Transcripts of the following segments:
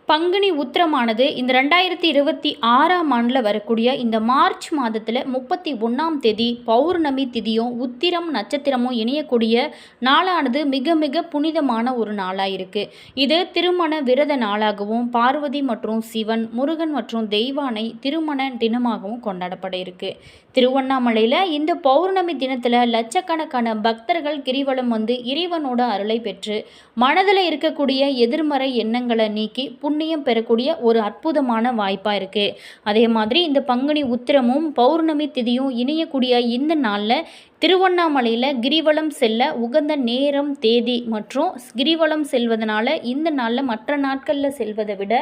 பங்குனி உத்திரமானது இந்த 2026ஆம் ஆண்டில் வரக்கூடிய இந்த மார்ச் மாதத்தில் 31ஆம் தேதி பௌர்ணமி திதியும் உத்திரம் நட்சத்திரமும் இணையக்கூடிய நாளானது மிக மிக புனிதமான ஒரு நாளாக இருக்குது. இது திருமண விரத நாளாகவும் பார்வதி மற்றும் சிவன், முருகன் மற்றும் தெய்வானை திருமண தினமாகவும் கொண்டாடப்பட இருக்கு. திருவண்ணாமலையில் இந்த பௌர்ணமி தினத்தில் லட்சக்கணக்கான பக்தர்கள் கிரிவலம் வந்து இறைவனோட அருளை பெற்று மனதில் இருக்கக்கூடிய எதிர்மறை எண்ணங்களை நீக்கி புண்ணியம் பெறக்கூடிய ஒரு அற்புதமான வாய்ப்பாக இருக்குது. அதே மாதிரி இந்த பங்குனி உத்திரமும் பௌர்ணமி திதியும் இணையக்கூடிய இந்த நாளில் திருவண்ணாமலையில் கிரிவலம் செல்ல உகந்த நேரம், தேதி மற்றும் கிரிவலம் செல்வதனால இந்த நாளில் மற்ற நாட்களில் செல்வதை விட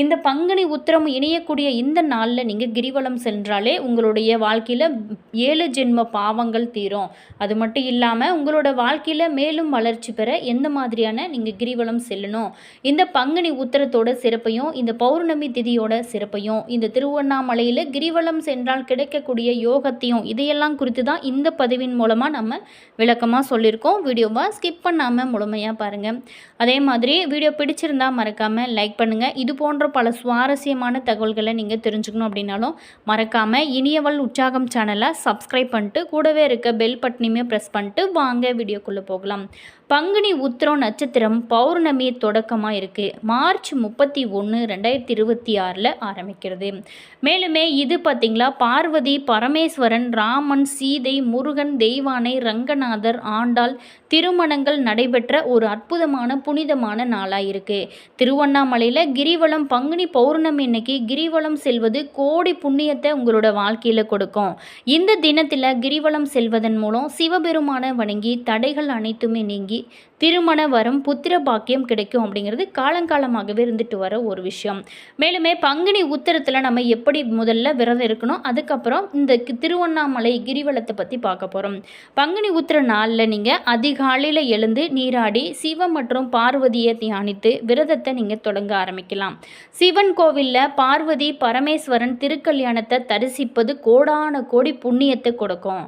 இந்த பங்குனி உத்திரம் இணையக்கூடிய இந்த நாளில் நீங்கள் கிரிவலம் சென்றாலே உங்களுடைய வாழ்க்கையில் 7 ஜென்ம பாவங்கள் தீரும். அது மட்டும் இல்லாமல் உங்களோட வாழ்க்கையில் மேலும் வளர்ச்சி பெற எந்த மாதிரியான நீங்கள் கிரிவலம் செல்லணும், இந்த பங்குனி உத்திரத்தோட சிறப்பையும் இந்த பௌர்ணமி திதியோட சிறப்பையும் இந்த திருவண்ணாமலையில் கிரிவலம் சென்றால் கிடைக்கக்கூடிய யோகத்தையும் இதையெல்லாம் குறித்து தான் இந்த பதிவின் மூலமாக நம்ம விளக்கமாக சொல்லியிருக்கோம். வீடியோவை ஸ்கிப் பண்ணாமல் முழுமையாக பாருங்கள். அதே மாதிரி வீடியோ பிடிச்சிருந்தா மறக்காமல் லைக் பண்ணுங்கள். இது போன்ற பல சுவாரஸ்யமான தகவல்களை நீங்கள் தெரிஞ்சுக்கணும் அப்படின்னாலும் மறக்காமல் இனியவள் உற்சாகம் சேனலை சப்ஸ்கிரைப் பண்ணிட்டு கூடவே இருக்க பெல் பட்டனையுமே ப்ரெஸ் பண்ணிட்டு வாங்க வீடியோக்குள்ளே போகலாம். பங்குனி உத்திரம் நட்சத்திரம் பௌர்ணமி தொடக்கமாக இருக்குது. மார்ச் 31, 2026 ஆரம்பிக்கிறது. மேலுமே இது பார்த்திங்களா பார்வதி, பரமேஸ்வரன், ராமன், சீதை, முருகன், தெய்வானை, ரங்கநாதர், ஆண்டாள் திருமணங்கள் நடைபெற்ற ஒரு அற்புதமான புனிதமான நாளாக இருக்குது. திருவண்ணாமலையில் கிரிவலம் பங்குனி பௌர்ணமி இன்னைக்கு கிரிவலம் செல்வது கோடி புண்ணியத்தை உங்களோட வாழ்க்கையில் கொடுக்கும். இந்த தினத்தில் கிரிவலம் செல்வதன் மூலம் சிவபெருமானை வணங்கி தடைகள் அனைத்துமே நீங்கி திருமண வரம், புத்திர பாக்கியம் கிடைக்கும் அப்படிங்கிறது காலங்காலமாகவே இருந்துட்டு வர ஒரு விஷயம். மேலுமே பங்குனி உத்திரத்தில் நம்ம எப்படி முதல்ல விரதம் இருக்கணும், அதுக்கப்புறம் இந்த திருவண்ணாமலை கிரிவலத்தை பற்றி பார்க்க போகிறோம். பங்குனி உத்திர நாளில் நீங்கள் அதிகாலையில் எழுந்து நீராடி சிவ மற்றும் பார்வதியை தியானித்து விரதத்தை நீங்கள் தொடங்க ஆரம்பிக்கலாம். சிவன் கோவிலில் பார்வதி பரமேஸ்வரன் திருக்கல்யாணத்தை தரிசிப்பது கோடான கோடி புண்ணியத்தை கொடுக்கும்.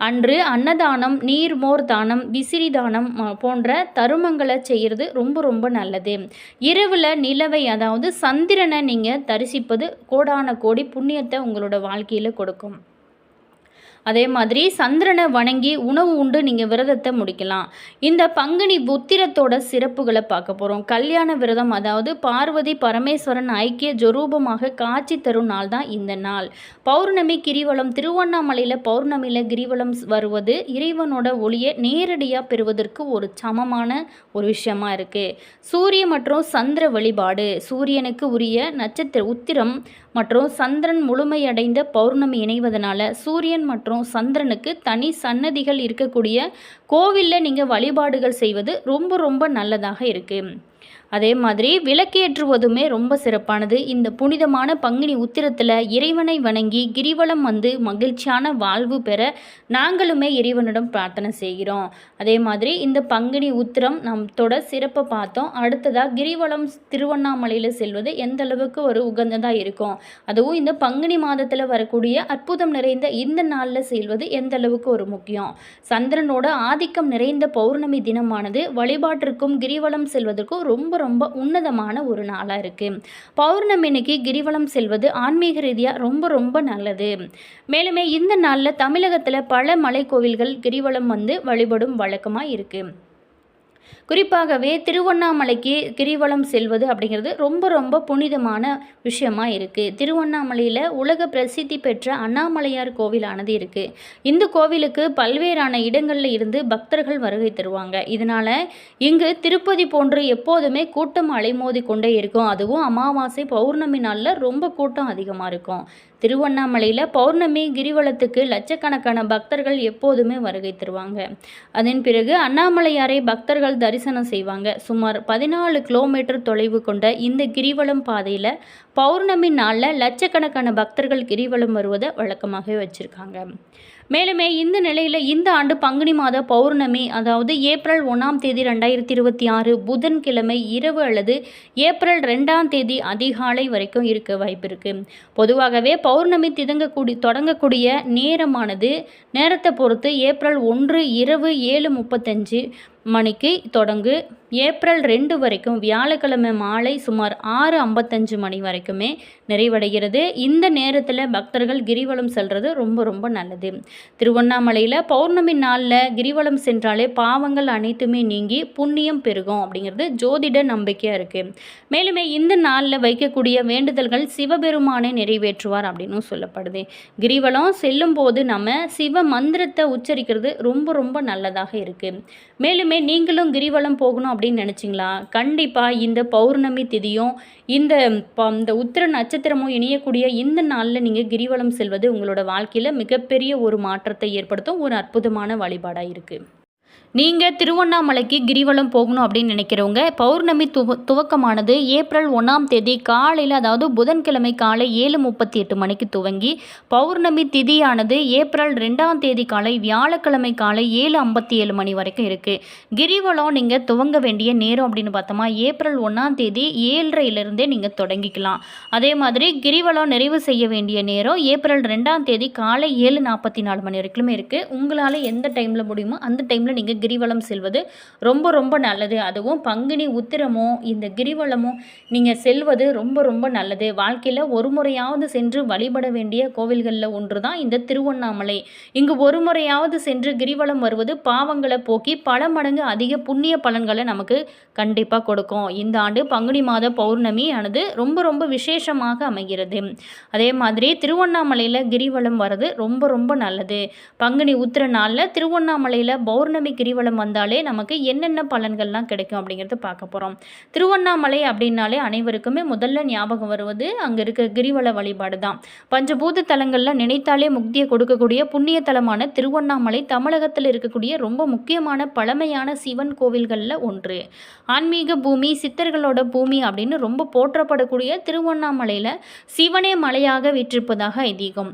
அன்று அன்னதானம், நீர்மோர் தானம், விசிறி தானம் போன்ற தருமங்களை செய்கிறது ரொம்ப ரொம்ப நல்லது. இரவில் நிலவை அதாவது சந்திரனை நீங்கள் தரிசிப்பது கோடான கோடி புண்ணியத்தை உங்களோட வாழ்க்கையில் கொடுக்கும். அதே மாதிரி சந்திரனை வணங்கி உணவு உண்டு நீங்கள் விரதத்தை முடிக்கலாம். இந்த பங்குனி உத்திரத்தோட சிறப்புகளை பார்க்க போகிறோம். கல்யாண விரதம் அதாவது பார்வதி பரமேஸ்வரன் ஐக்கிய ஜொரூபமாக காட்சி தரும் நாள் தான் இந்த நாள். பௌர்ணமி கிரிவலம் திருவண்ணாமலையில் பௌர்ணமியில் கிரிவலம் வருவது இறைவனோட ஒளியை நேரடியாக பெறுவதற்கு ஒரு சமமான ஒரு விஷயமா இருக்குது. சூரிய மற்றும் சந்திர வழிபாடு. சூரியனுக்கு உரிய நட்சத்திர உத்திரம் மற்றும் சந்திரன் முழுமையடைந்த பௌர்ணமி இணைவதனால சூரியன் மற்றும் சந்திரனுக்கு தனி சன்னதிகள் இருக்கக்கூடிய கோவிலில் நீங்கள் வழிபாடுகள் செய்வது ரொம்ப ரொம்ப நல்லதாக இருக்குது. அதே மாதிரி விளக்கேற்றுவதுமே ரொம்ப சிறப்பானது. இந்த புனிதமான பங்குனி உத்திரத்தில் இறைவனை வணங்கி கிரிவலம் வந்து மகிழ்ச்சியான வாழ்வு பெற நாங்களுமே இறைவனிடம் பிரார்த்தனை செய்கிறோம். அதே மாதிரி இந்த பங்குனி உத்திரம் நம்மத்தோட சிறப்பை பார்த்தோம். அடுத்ததாக கிரிவலம் திருவண்ணாமலையில் செல்வது எந்த அளவுக்கு ஒரு உகந்ததாக இருக்கும், அதுவும் இந்த பங்குனி மாதத்தில் வரக்கூடிய அற்புதம் நிறைந்த இந்த நாளில் செல்வது எந்த அளவுக்கு ஒரு முக்கியம். சந்திரனோட ஆதிக்கம் நிறைந்த பௌர்ணமி தினமானது வழிபாட்டிற்கும் கிரிவலம் செல்வதற்கும் ரொம்ப ரொம்ப உன்னதமான ஒரு நாளாக இருக்குது. பௌர்ணமி இன்னைக்கு கிரிவலம் செல்வது ஆன்மீக ரீதியாக ரொம்ப ரொம்ப நல்லது. மேலுமே இந்த நாளில் தமிழகத்தில் பல மலை கோவில்கள் கிரிவலம் வந்து வழிபடும் வழக்கமாக இருக்குது. குறிப்பாகவே திருவண்ணாமலைக்கு கிரிவலம் செல்வது அப்படிங்கிறது ரொம்ப ரொம்ப புனிதமான விஷயமா இருக்குது. திருவண்ணாமலையில் உலக பிரசித்தி பெற்ற அண்ணாமலையார் கோவிலானது இருக்குது. இந்த கோவிலுக்கு பல்வேறான இடங்களில் இருந்து பக்தர்கள் வருகை தருவாங்க. இதனால் இங்கு திருப்பதி போன்று எப்போதுமே கூட்டம் அலைமோதி கொண்டே இருக்கும். அதுவும் அமாவாசை பௌர்ணமி நாளில் ரொம்ப கூட்டம் அதிகமாக இருக்கும். திருவண்ணாமலையில் பௌர்ணமி கிரிவலத்துக்கு லட்சக்கணக்கான பக்தர்கள் எப்போதுமே வருகை தருவாங்க. அதன் பிறகு அண்ணாமலையாரை பக்தர்கள் தரிசனம் செய்வாங்க. சுமார் 14 கிலோமீட்டர் தொலைவு கொண்ட இந்த கிரிவலம் பாதையில் பௌர்ணமி நாளில் லட்சக்கணக்கான பக்தர்கள் கிரிவலம் வருவதை வழக்கமாகவே வச்சுருக்காங்க. மேலுமே இந்த நிலையில் இந்த ஆண்டு பங்குனி மாத பௌர்ணமி அதாவது ஏப்ரல் 1ஆம் தேதி 2026 புதன்கிழமை இரவு அல்லது ஏப்ரல் 2ஆம் தேதி அதிகாலை வரைக்கும் இருக்க வாய்ப்பு இருக்குது. பொதுவாகவே பௌர்ணமி தொடங்கக்கூடிய நேரமானது நேரத்தை பொறுத்து ஏப்ரல் 1 இரவு 7:35 மணிக்கு தொடங்கு ஏப்ரல் 2 வரைக்கும் வியாழக்கிழமை மாலை சுமார் 6:55 மணி வரைக்குமே நிறைவடைகிறது. இந்த நேரத்தில் பக்தர்கள் கிரிவலம் செல்வது ரொம்ப ரொம்ப நல்லது. திருவண்ணாமலையில் பௌர்ணமி நாளில் கிரிவலம் சென்றாலே பாவங்கள் அனைத்துமே நீங்கி புண்ணியம் பெருகும் அப்படிங்கிறது ஜோதிட நம்பிக்கையாக இருக்குது. மேலுமே இந்த நாளில் வைக்கக்கூடிய வேண்டுதல்கள் சிவபெருமானை நிறைவேற்றுவார் அப்படின்னு சொல்லப்படுது. கிரிவலம் செல்லும் போது நம்ம சிவ மந்திரத்தை உச்சரிக்கிறது ரொம்ப ரொம்ப நல்லதாக இருக்குது. மேலுமே நீங்களும் கிரிவலம் போகணும் அப்படின்னு நினச்சிங்களா, கண்டிப்பாக இந்த பௌர்ணமி திதியும் இந்த உத்திர நட்சத்திரமும் இணையக்கூடிய இந்த நாளில் நீங்கள் கிரிவலம் செல்வது உங்களோட வாழ்க்கையில் மிகப்பெரிய ஒரு மாற்றத்தை ஏற்படுத்தும் ஒரு அற்புதமான வழிபாடாக இருக்குது. நீங்கள் திருவண்ணாமலைக்கு கிரிவலம் போகணும் அப்படின்னு நினைக்கிறவங்க பௌர்ணமி துவக்கமானது ஏப்ரல் 1ஆம் தேதி காலையில், அதாவது புதன்கிழமை காலை 7:38 மணிக்கு துவங்கி பௌர்ணமி திதியானது ஏப்ரல் 2ஆம் தேதி காலை வியாழக்கிழமை காலை 7:57 மணி வரைக்கும் இருக்குது. கிரிவலம் நீங்கள் துவங்க வேண்டிய நேரம் அப்படின்னு பார்த்தோமா, ஏப்ரல் 1ஆம் தேதி 7:30லேருந்தே நீங்கள் தொடங்கிக்கலாம். அதே மாதிரி கிரிவலம் நிறைவு செய்ய வேண்டிய நேரம் ஏப்ரல் 2ஆம் தேதி காலை 7:44 மணி வரைக்குமே இருக்குது. உங்களால் எந்த டைமில் முடியுமோ அந்த டைமில் நீங்கள் கிரிவலம் செல்வது ரொம்ப ரொம்ப நல்லது. அதுவும் பங்குனி உத்திரமோ இந்த கிரிவலமோ நீங்கள் செல்வது ரொம்ப ரொம்ப நல்லது. வாழ்க்கையில் ஒரு முறையாவது சென்று வழிபட வேண்டிய கோவில்களில் ஒன்று தான் இந்த திருவண்ணாமலை. இங்கு ஒரு முறையாவது சென்று கிரிவலம் வருவது பாவங்களை போக்கி பல மடங்கு அதிக புண்ணிய பலன்களை நமக்கு கண்டிப்பாக கொடுக்கும். இந்த ஆண்டு பங்குனி மாத பௌர்ணமி ஆனது ரொம்ப ரொம்ப விசேஷமாக அமைகிறது. அதே மாதிரி திருவண்ணாமலையில் கிரிவலம் வர்றது ரொம்ப ரொம்ப நல்லது. பங்குனி உத்திர நாளில் திருவண்ணாமலையில் பௌர்ணமி கிரிவலம் வந்தாலே நமக்கு என்னென்ன பலன்கள்லாம் கிடைக்கும் அப்படிங்கிறத பார்க்க போகிறோம். திருவண்ணாமலை அப்படின்னாலே அனைவருக்குமே முதல்ல ஞாபகம் வருவது அங்கே இருக்க கிரிவல வழிபாடு தான். பஞ்சபூத தலங்களில் நினைத்தாலே முக்தியை கொடுக்கக்கூடிய புண்ணிய தலமான திருவண்ணாமலை தமிழகத்தில் இருக்கக்கூடிய ரொம்ப முக்கியமான பழமையான சிவன் கோவில்களில் ஒன்று. ஆன்மீக பூமி, சித்தர்களோட பூமி அப்படின்னு ரொம்ப போற்றப்படக்கூடிய திருவண்ணாமலையில் சிவனே மலையாக வீற்றிருப்பதாக ஐதீகம்.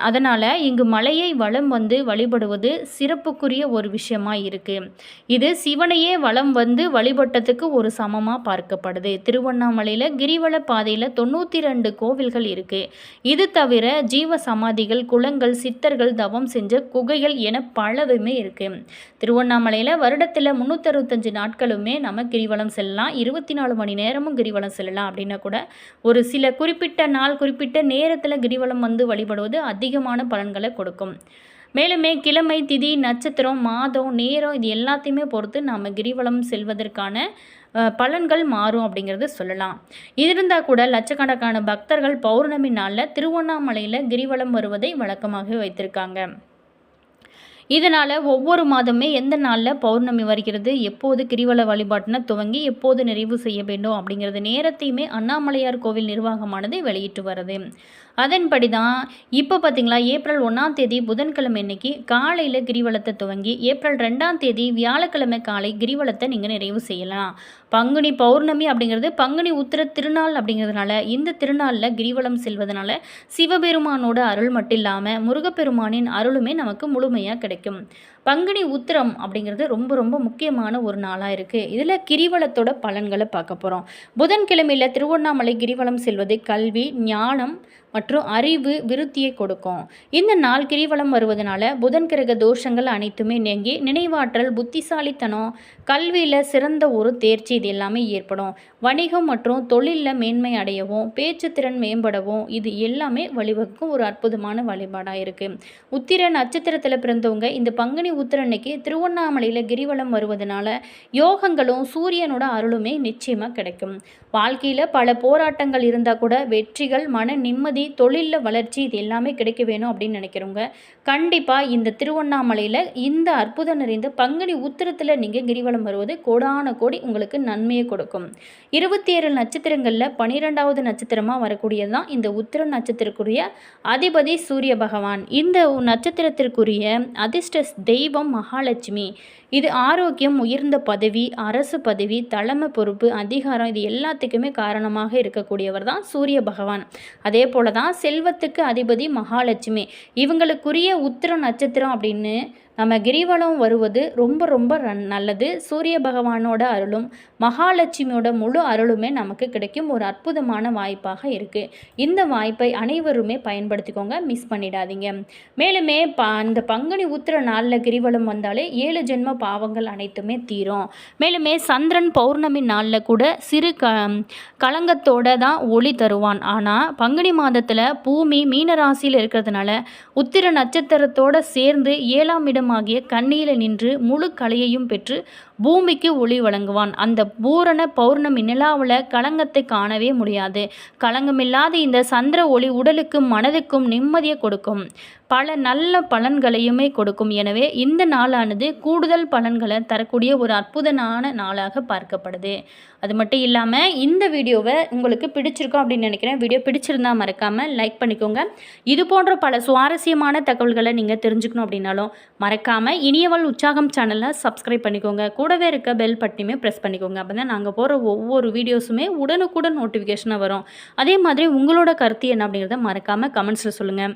அதனால் இங்கு மலையை வலம் வந்து வழிபடுவது சிறப்புக்குரிய ஒரு விஷயமா இருக்கு. இது சிவனையே வலம் வந்து வழிபட்டதுக்கு ஒரு சமமாக பார்க்கப்படுது. திருவண்ணாமலையில் கிரிவல பாதையில் 92 கோவில்கள் இருக்கு. இது தவிர ஜீவ சமாதிகள், குளங்கள், சித்தர்கள் தவம் செஞ்ச குகைகள் என பலவுமே இருக்கு. திருவண்ணாமலையில் வருடத்தில் 365 நாட்களுமே நம்ம கிரிவலம் செல்லலாம். 24 மணி நேரமும் கிரிவலம் செல்லலாம். அப்படின்னா கூட ஒரு சில குறிப்பிட்ட நாள் குறிப்பிட்ட நேரத்தில் கிரிவலம் வந்து வழிபடுவது அதிகமான பலன்களை கொடுக்கும். மேலுமே கிழமை, திதி, நட்சத்திரம், மாதம், நேரம் இது எல்லாத்தையுமே பொறுத்து நாம் கிரிவலம் செல்வதற்கான பலன்கள் மாறும் அப்படிங்கிறது சொல்லலாம். இருந்தால் கூட லட்சக்கணக்கான பக்தர்கள் பௌர்ணமி நாளில் திருவண்ணாமலையில் கிரிவலம் வருவதை வழக்கமாக வைத்திருக்காங்க. இதனால் ஒவ்வொரு மாதமே எந்த நாளில் பௌர்ணமி வருகிறது, எப்போது கிரிவல வழிபாட்டினை துவங்கி எப்போது நிறைவு செய்ய வேண்டும் அப்படிங்கிறது நேரத்தையுமே அண்ணாமலையார் கோவில் நிர்வாகமானது வெளியிட்டு வருது. அதன்படி தான் இப்போ பார்த்திங்களா, ஏப்ரல் 1ஆம் தேதி புதன்கிழமை அன்னைக்கு காலையில் கிரிவலத்தை துவங்கி ஏப்ரல் 2ஆம் தேதி வியாழக்கிழமை காலை கிரிவலத்தை நீங்கள் நிறைவு செய்யலாம். பங்குனி பௌர்ணமி அப்படிங்கிறது பங்குனி உத்திர திருநாள் அப்படிங்கிறதுனால இந்த திருநாளில் கிரிவலம் செல்வதனால சிவபெருமானோட அருள் மட்டும் இல்லாமல் முருகப்பெருமானின் அருளுமே நமக்கு முழுமையாக கிடைக்கும். பங்குனி உத்திரம் அப்படிங்கிறது ரொம்ப ரொம்ப முக்கியமான ஒரு நாளாக இருக்குது. இதில் கிரிவலத்தோட பலன்களை பார்க்க போகிறோம். புதன்கிழமையில் திருவண்ணாமலை கிரிவலம் செல்வது கல்வி, ஞானம் மற்றும் அறிவு விருத்தியை கொடுக்கும். இந்த நாள் கிரிவலம் வருவதனால புதன் கிரக தோஷங்கள் அனைத்துமே நீங்கி நினைவாற்றல், புத்திசாலித்தனம், கல்வியில் சிறந்த ஒரு தேர்ச்சி இது எல்லாமே ஏற்படும். வணிகம் மற்றும் தொழிலில் மேன்மை அடையவும், பேச்சு திறன் மேம்படவும் இது எல்லாமே வழிவகுக்கும் ஒரு அற்புதமான வழிபாடாக இருக்குது. உத்திர நட்சத்திரத்தில் பிறந்தவங்க இந்த பங்குனி உத்திர அன்னைக்கு திருவண்ணாமலையில் கிரிவலம் வருவதனால யோகங்களும் சூரியனோட அருளுமே நிச்சயமாக கிடைக்கும். வாழ்க்கையில் பல போராட்டங்கள் இருந்தால் கூட வெற்றிகள், மன நிம்மதி, தொழிலில் வளர்ச்சி இது எல்லாமே கிடைக்க வேணும் அப்படின்னு நினைக்கிறவங்க கண்டிப்பாக இந்த திருவண்ணாமலையில் இந்த அற்புதம் நிறைந்த பங்குனி உத்திரத்தில் நீங்கள் கிரிவலம் வருவது கோடான கோடி உங்களுக்கு நன்மையை கொடுக்கும். 27 நட்சத்திரங்களில் 12வது நட்சத்திரமாக வரக்கூடியது தான் இந்த உத்திர நட்சத்திரக்குரிய அதிபதி சூரிய பகவான். இந்த நட்சத்திரத்திற்குரிய அதிர்ஷ்ட தெய்வம் மகாலட்சுமி. இது ஆரோக்கியம், உயர்ந்த பதவி, அரசு பதவி, தலைமை பொறுப்பு, அதிகாரம் இது எல்லாத்துக்குமே காரணமாக இருக்கக்கூடியவர் தான் சூரிய பகவான். அதே போல தான் செல்வத்துக்கு அதிபதி மகாலட்சுமி. இவங்களுக்குரிய உத்திர நட்சத்திரம் அப்படின்னு நம்ம கிரிவலம் வருவது ரொம்ப ரொம்ப நல்லது. சூரிய பகவானோட அருளும் மகாலட்சுமியோட முழு அருளுமே நமக்கு கிடைக்கும் ஒரு அற்புதமான வாய்ப்பாக இருக்குது. இந்த வாய்ப்பை அனைவருமே பயன்படுத்திக்கோங்க, மிஸ் பண்ணிடாதீங்க. மேலுமே அந்த பங்குனி உத்திர நாளில் கிரிவலம் வந்தாலே 7 ஜென்ம பாவங்கள் அனைத்துமே தீரும். மேலுமே சந்திரன் பௌர்ணமி நாளில் கூட சிறு களங்கத்தோட தான் ஒளி தருவான். ஆனால் பங்குனி மாதத்தில் பூமி மீனராசியில் இருக்கிறதுனால உத்திர நட்சத்திரத்தோடு சேர்ந்து 7ஆம் இடமாகிய கன்னியில் நின்று முழு கலையையும் பெற்று பூமிக்கு ஒளி வழங்குவான். அந்த பூரண பௌர்ணமி நிலாவில் களங்கத்தை காணவே முடியாது. களங்கமில்லாத இந்த சந்திர ஒளி உடலுக்கும் மனதுக்கும் நிம்மதியை கொடுக்கும், பல நல்ல பலன்களையுமே கொடுக்கும். எனவே இந்த நாளானது கூடுதல் பலன்களை தரக்கூடிய ஒரு அற்புதமான நாளாக பார்க்கப்படுது. அது மட்டும் இல்லாமல் இந்த வீடியோவை உங்களுக்கு பிடிச்சிருக்கோம் அப்படின்னு நினைக்கிறேன். வீடியோ பிடிச்சிருந்தா மறக்காமல் லைக் பண்ணிக்கோங்க. இது போன்ற பல சுவாரஸ்யமான தகவல்களை நீங்கள் தெரிஞ்சுக்கணும் அப்படின்னாலும் மறக்காமல் இனியவள் உற்சாகம் சேனலை சப்ஸ்கிரைப் பண்ணிக்கோங்க. கூடவே இருக்க பெல் பட்டனையுமே ப்ரெஸ் பண்ணிக்கோங்க. அப்போ தான் நாங்கள் போகிற ஒவ்வொரு வீடியோஸுமே உடனுக்குடன் நோட்டிஃபிகேஷனாக வரும். அதே மாதிரி உங்களோட கருத்து என்ன அப்படிங்கிறத மறக்காமல் கமெண்ட்ஸில் சொல்லுங்கள்.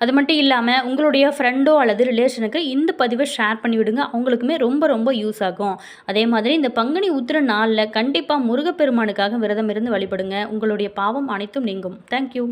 அது மட்டும் இல்லாமல் உங்களுடைய ஃப்ரெண்டோ அல்லது ரிலேஷனுக்கு இந்த பதிவை ஷேர் பண்ணிவிடுங்க. அவங்களுக்குமே ரொம்ப ரொம்ப யூஸ் ஆகும். அதே மாதிரி இந்த பங்குனி உத்திர நாளில் கண்டிப்பாக முருகப்பெருமானுக்காக விரதம் இருந்து வழிபடுங்க. உங்களுடைய பாவம் அனைத்தும் நீங்கும். தேங்க்யூ.